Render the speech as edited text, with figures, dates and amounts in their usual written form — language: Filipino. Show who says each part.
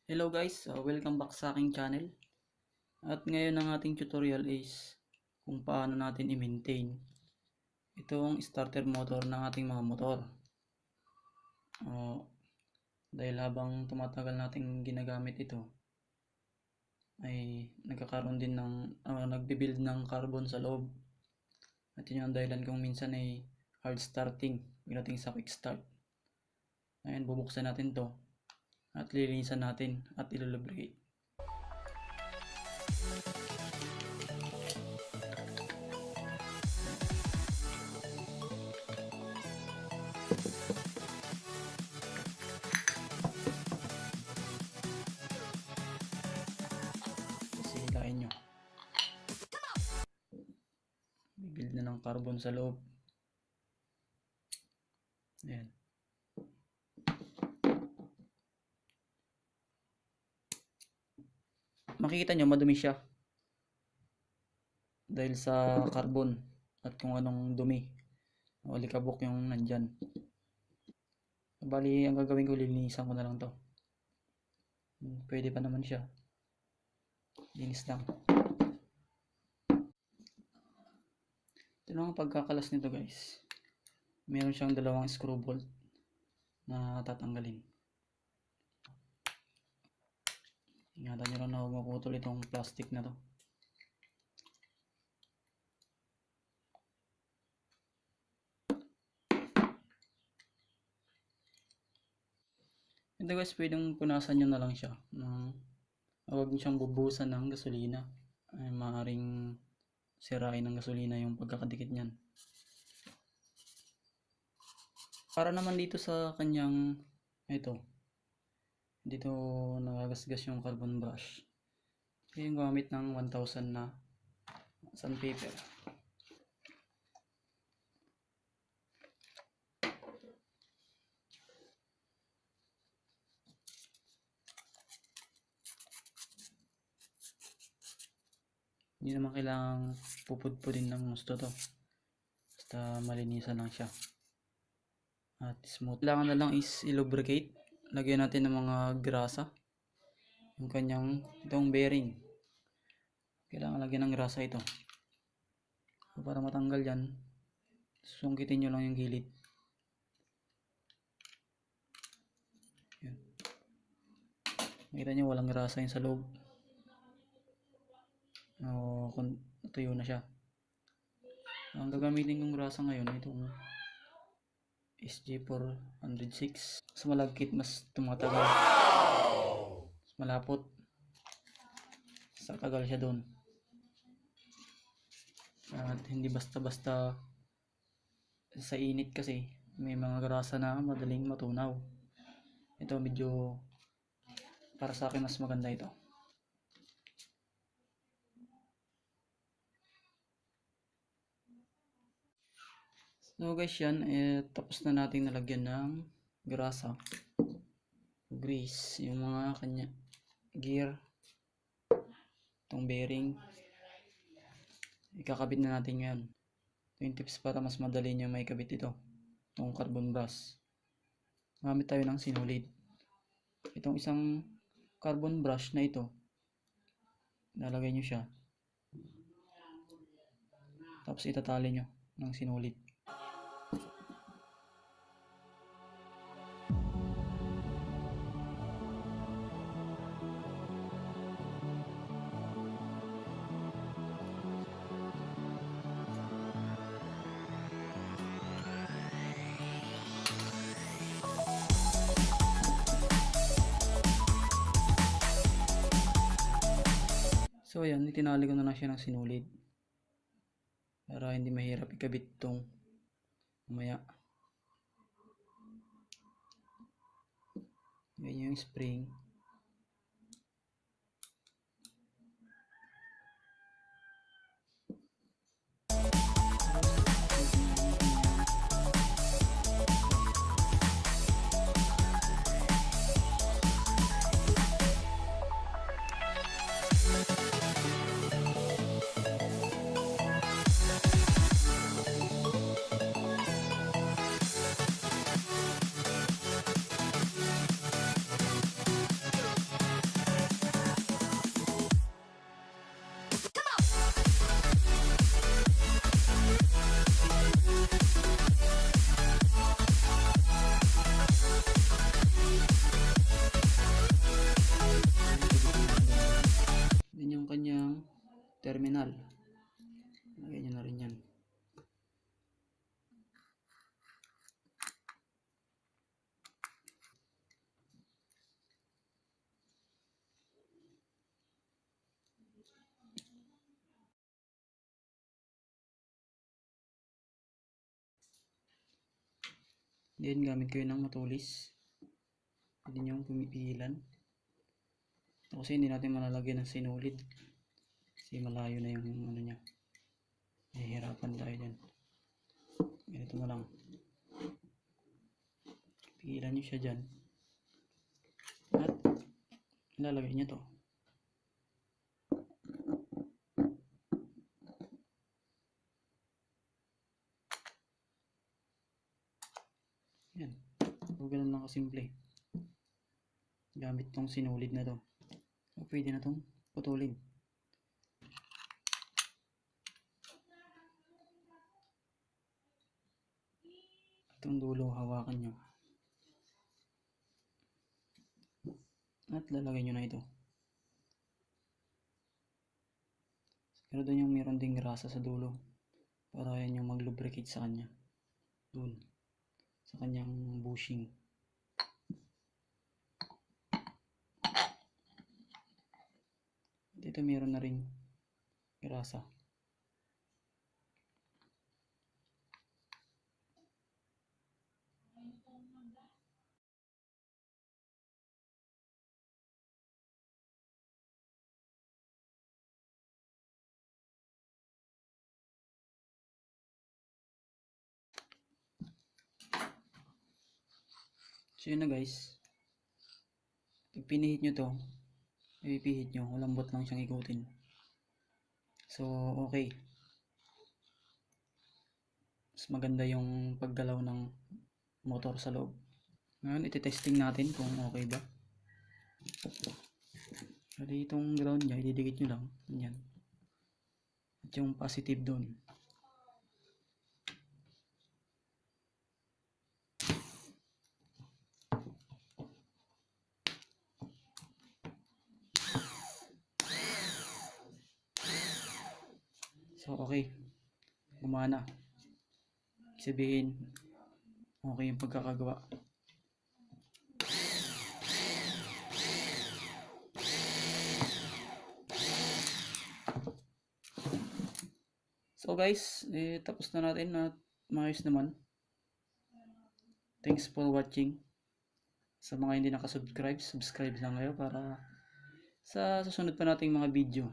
Speaker 1: Hello guys, welcome back sa aking channel. At ngayon ang ating tutorial is kung paano natin i-maintain itong starter motor ng ating mga motor. Dahil habang tumatagal nating ginagamit ito ay nagkakaroon din ng nagbi-build ng carbon sa loob. At yun ang dahilan kung minsan ay hard starting pagdating sa quick start. Ngayon bubuksan natin to at lilinisan natin at ilulubricate. Hilain nyo. Bibuild na ng carbon sa loob. Ayan. Makikita nyo madumi siya dahil sa carbon at kung anong dumi o alikabok yung nandyan. Bali ang gagawin ko, lilinisan ko na lang to. Pwede pa naman siya, linis lang. Ito lang ang pagkakalas nito guys. Meron siyang dalawang screw bolt na tatanggalin. Ingatan nyo lang na huwag maputol itong plastic na to. Ito guys, pwedeng punasan nyo na lang siya. Huwag nyo siyang bubusan ng gasolina. Ay maaaring sirain ng gasolina yung pagkakadikit niyan. Para naman dito sa kanyang dito nagagasgas yung carbon brush. Yung gamit ng 1000 na sandpaper. Hindi naman kailangang pupudpudin ng gusto to. Basta malinisan lang siya. At smooth. Kailangan na lang is i-lubricate. Lagyan natin ng mga grasa. Yung kanyang itong bearing. Kailangan lagyan ng grasa ito. So, para matanggal yan, sungkitin nyo lang yung gilid. Yan. Makita nyo walang grasa yun sa loob. Kung tuyo na siya. Ang gagamitin kong grasa ngayon ay itong SG406. Mas malagkit, mas tumatagal. Mas malapot. Sa tagal siya doon. At hindi basta-basta sa init kasi may mga grasa na madaling matunaw. Ito medyo para sa akin mas maganda ito. So guys, yan tapos na nating nalagyan ng grasa, grease, yung mga kanya gear, itong bearing. Ikakabit na natin yan. Ito yung tips para mas madali nyo may kabit ito, itong carbon brush. Gamit tayo ng sinulid. Itong isang carbon brush na ito, nalagay nyo siya, tapos itatali nyo ng sinulid. So ayan, itinali ko na lang siya ng sinulid para hindi mahirap ikabit itong mamaya. Ganyan yung spring. terminal. Lagyan nyo na rin yan. Then gamit kayo ng matulis. Pwede nyo pumipilan. Kasi hindi natin malalagyan ng sinulid. Kasi malayo na yung ano niya. Nahihirapan tayo dyan. Ganito na lang. Pigilan nyo siya dyan. At ilalagay nyo to. Yan. So, ganun lang kasimple. Gamit tong sinulid na to. So, pwede na tong putulin. Itong dulo hawakan nyo. At lalagay nyo na ito. Pero doon yung meron ding grasa sa dulo. Para yan yung mag-lubricate sa kanya. Doon. Sa kanyang bushing. Dito meron na ring grasa. So yun na guys. Pag pinihit nyo to, ipihit nyo, malambot lang siyang ikutin. So okay. Mas maganda yung paggalaw ng motor sa loob. Ngayon iti-testing natin kung okay ba. Kasi itong ground niya, ididikit nyo lang. Yan. At yung positive doon. So okay, gumana. Sabihin, okay yung pagkakagawa. So guys, tapos na natin at maayos naman. Thanks for watching. Sa mga hindi nakasubscribe, subscribe lang kayo para sa susunod pa nating mga video.